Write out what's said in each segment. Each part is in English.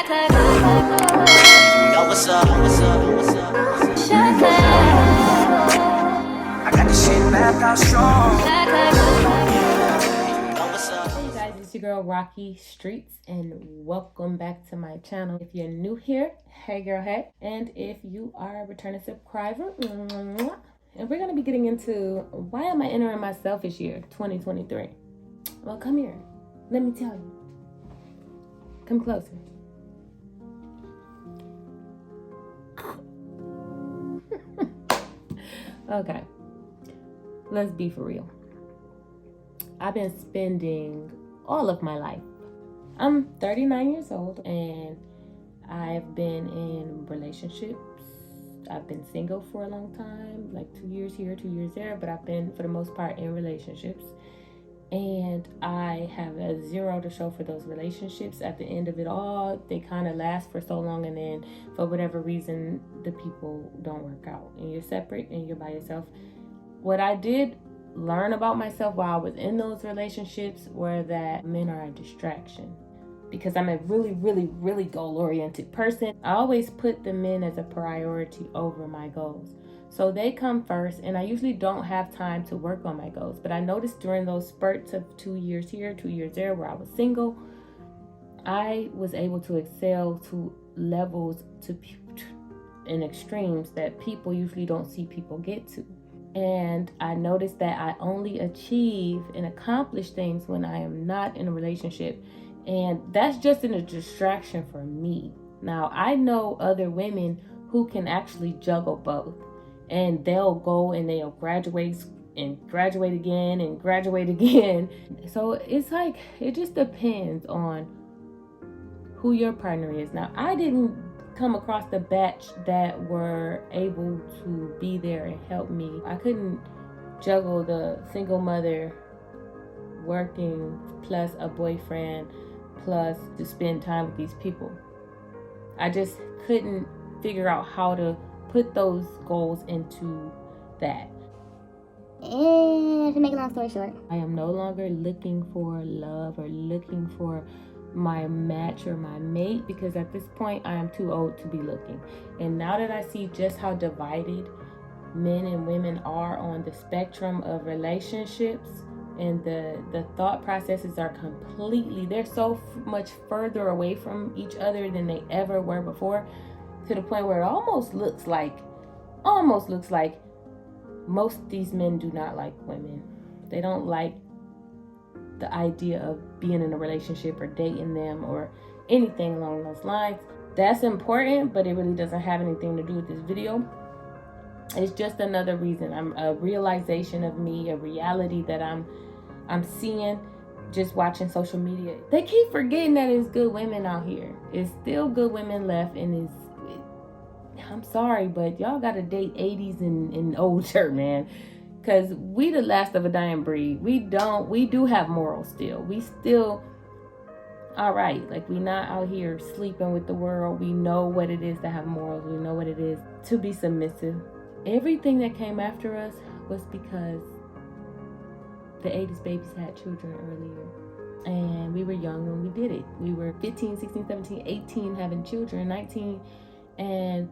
what's up? I got this shit mapped out strong. Hey guys, it's your girl Rocky Streets and welcome back to my channel. If you're new here, hey girl, hey. And if you are a returning subscriber, and we're going to be getting into why am I entering my selfish year 2023. Well, come here. Let me tell you. Come closer. Okay, let's be for real. I've been spending all of my life. I'm 39 years old and I've been in relationships. I've been single for a long time, like 2 years here, 2 years there, but I've been for the most part in relationships. And I have a zero to show for those relationships. At the end of it all, they kind of last for so long, and then for whatever reason, the people don't work out and you're separate and you're by yourself. What I did learn about myself while I was in those relationships were that men are a distraction. Because I'm a really goal-oriented person, I always put the men as a priority over my goals. So they come first, and I usually don't have time to work on my goals. But I noticed during those spurts of 2 years here, 2 years there, where I was single, I was able to excel to levels and extremes that people usually don't see people get to. And I noticed that I only achieve and accomplish things when I am not in a relationship. And that's just a distraction for me. Now, I know other women who can actually juggle both. And they'll go and they'll graduate again and graduate again. So it's like, it just depends on who your partner is. Now, I didn't come across the batch that were able to be there and help me. I couldn't juggle the single mother working plus a boyfriend plus to spend time with these people. I just couldn't figure out how to put those goals into that. And to make a long story short, I am no longer looking for love or looking for my match or my mate, because at this point I am too old to be looking. And now that I see just how divided men and women are on the spectrum of relationships, and the thought processes are they're so much further away from each other than they ever were before, to the point where it almost looks like most of these men do not like women. They don't like the idea of being in a relationship or dating them or anything along those lines. That's important, but it really doesn't have anything to do with this video. It's just another reason. A realization of me, a reality that I'm seeing just watching social media. They keep forgetting that it's good women out here. It's still good women left, and I'm sorry, but y'all gotta date 80s and older, man. Because we the last of a dying breed. We do have morals still. We still all right. Like, we not out here sleeping with the world. We know what it is to have morals. We know what it is to be submissive. Everything that came after us was because the 80s babies had children earlier. And we were young when we did it. We were 15, 16, 17, 18 having children, 19. And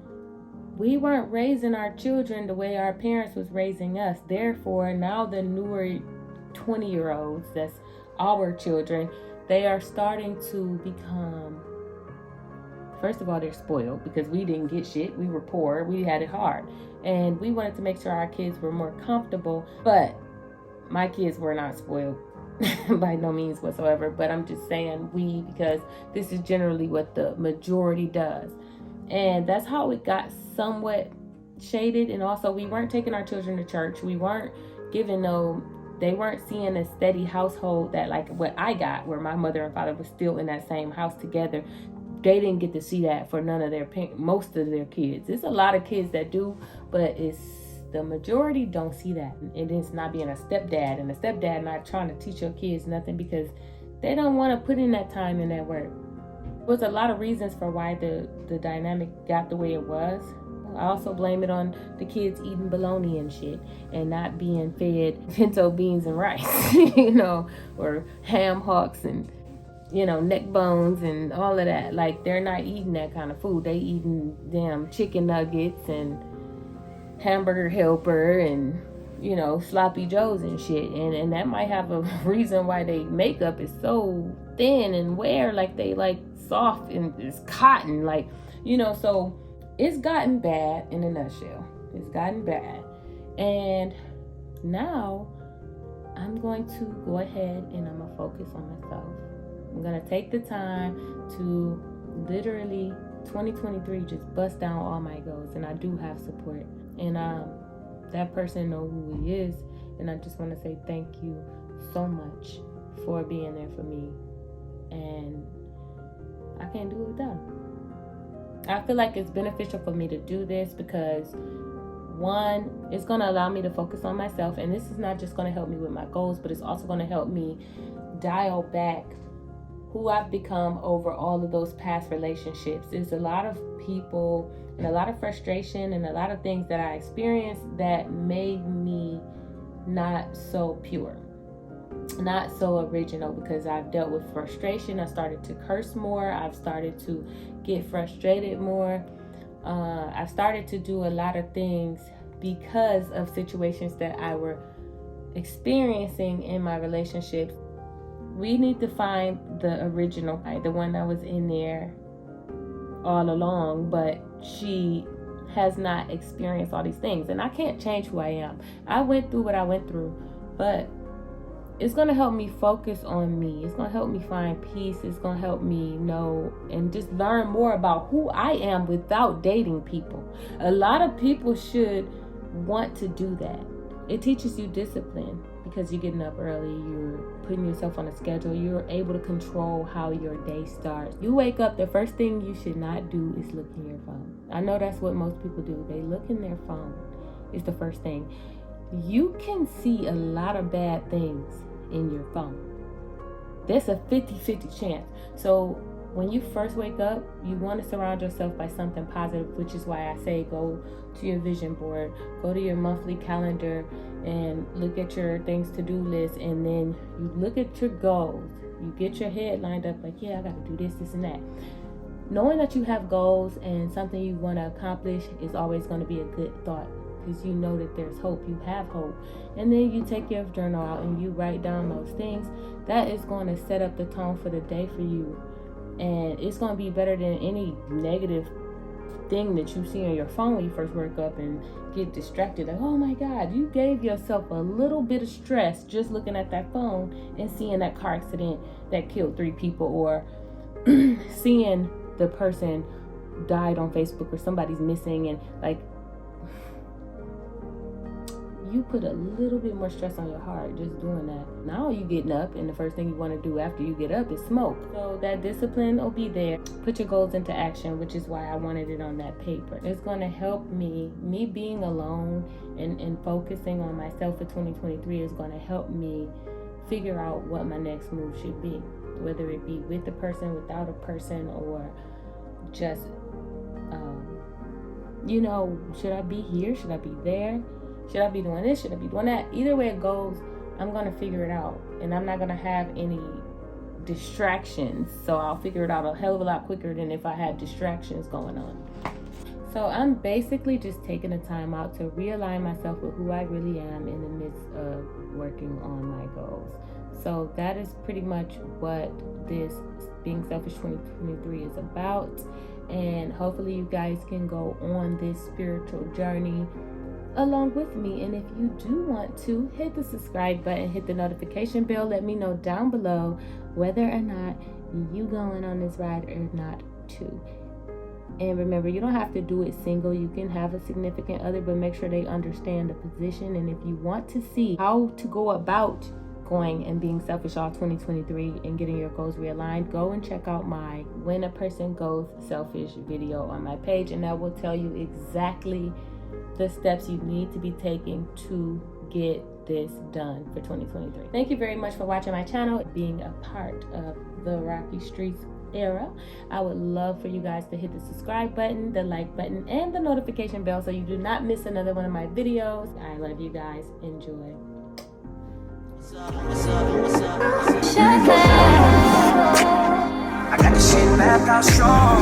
we weren't raising our children the way our parents was raising us. Therefore, now the newer 20-year-olds, that's our children, they are starting to become, first of all, they're spoiled because we didn't get shit. We were poor. We had it hard. And we wanted to make sure our kids were more comfortable. But my kids were not spoiled by no means whatsoever. But I'm just saying because this is generally what the majority does. And that's how it got somewhat shaded. And also, we weren't taking our children to church. We weren't giving they weren't seeing a steady household that like what I got, where my mother and father was still in that same house together. They didn't get to see that for most of their kids. There's a lot of kids that do, but the majority don't see that. And it's not being a stepdad, and a stepdad not trying to teach your kids nothing because they don't want to put in that time and that work. There was a lot of reasons for why the dynamic got the way it was. I also blame it on the kids eating bologna and shit and not being fed pinto beans and rice, or ham hocks and neck bones and all of that. Like, they're not eating that kind of food. They eating damn chicken nuggets and hamburger helper and sloppy joes and shit. And that might have a reason why they makeup is so thin and wear like they like soft and it's cotton, like, so it's gotten bad. In a nutshell, it's gotten bad. And now I'm going to go ahead and I'm gonna focus on myself. I'm gonna take the time to literally 2023 just bust down all my goals. And I do have support, and that person know who he is. And I just want to say thank you so much for being there for me, and I can't do it without him. I feel like it's beneficial for me to do this because, one, it's going to allow me to focus on myself, and this is not just going to help me with my goals, but it's also going to help me dial back who I've become over all of those past relationships. There's a lot of people and a lot of frustration and a lot of things that I experienced that made me not so pure, not so original, because I've dealt with frustration. I started to curse more. I've started to get frustrated more. I've started to do a lot of things because of situations that I were experiencing in my relationships. We need to find the original, the one that was in there all along, but she has not experienced all these things. And I can't change who I am. I went through what I went through, but it's going to help me focus on me. It's going to help me find peace. It's going to help me know and just learn more about who I am without dating people. A lot of people should want to do that. It teaches you discipline because you're getting up early, you're putting yourself on a schedule, you're able to control how your day starts. You wake up, the first thing you should not do is look in your phone. I know that's what most people do. They look in their phone. It's the first thing. You can see a lot of bad things in your phone. There's a 50-50 chance. So when you first wake up, you want to surround yourself by something positive, which is why I say go to your vision board, go to your monthly calendar and look at your things to do list, and then you look at your goals. You get your head lined up like, yeah, I got to do this, and that. Knowing that you have goals and something you want to accomplish is always going to be a good thought, because you know that there's hope. You have hope. And then you take your journal out and you write down those things. That is going to set up the tone for the day for you. And it's going to be better than any negative thing that you see on your phone when you first wake up and get distracted. Like, oh my God, you gave yourself a little bit of stress just looking at that phone and seeing that car accident that killed 3 people, or seeing the person died on Facebook, or somebody's missing, and like, you put a little bit more stress on your heart just doing that. Now you getting up, and the first thing you want to do after you get up is smoke. So that discipline will be there. Put your goals into action, which is why I wanted it on that paper. It's going to help me being alone and focusing on myself for 2023 is going to help me figure out what my next move should be, whether it be with a person, without a person, or just, should I be here? Should I be there? Should I be doing this? Should I be doing that? Either way it goes, I'm going to figure it out. And I'm not going to have any distractions. So I'll figure it out a hell of a lot quicker than if I had distractions going on. So I'm basically just taking the time out to realign myself with who I really am in the midst of working on my goals. So that is pretty much what this Being Selfish 2023 is about. And hopefully you guys can go on this spiritual journey along with me. And if you do want to, hit the subscribe button, hit the notification bell. Let me know down below whether or not you going on this ride or not too. And remember, you don't have to do it single. You can have a significant other, but make sure they understand the position. And if you want to see how to go about going and being selfish all 2023 and getting your goals realigned, go and check out my When a Person Goes Selfish video on my page, and that will tell you exactly the steps you need to be taking to get this done for 2023. Thank you very much for watching my channel, being a part of the Rocky Streets era. I would love for you guys to hit the subscribe button, the like button, and the notification bell so you do not miss another one of my videos. I love you guys. Enjoy. What's up? left out strong.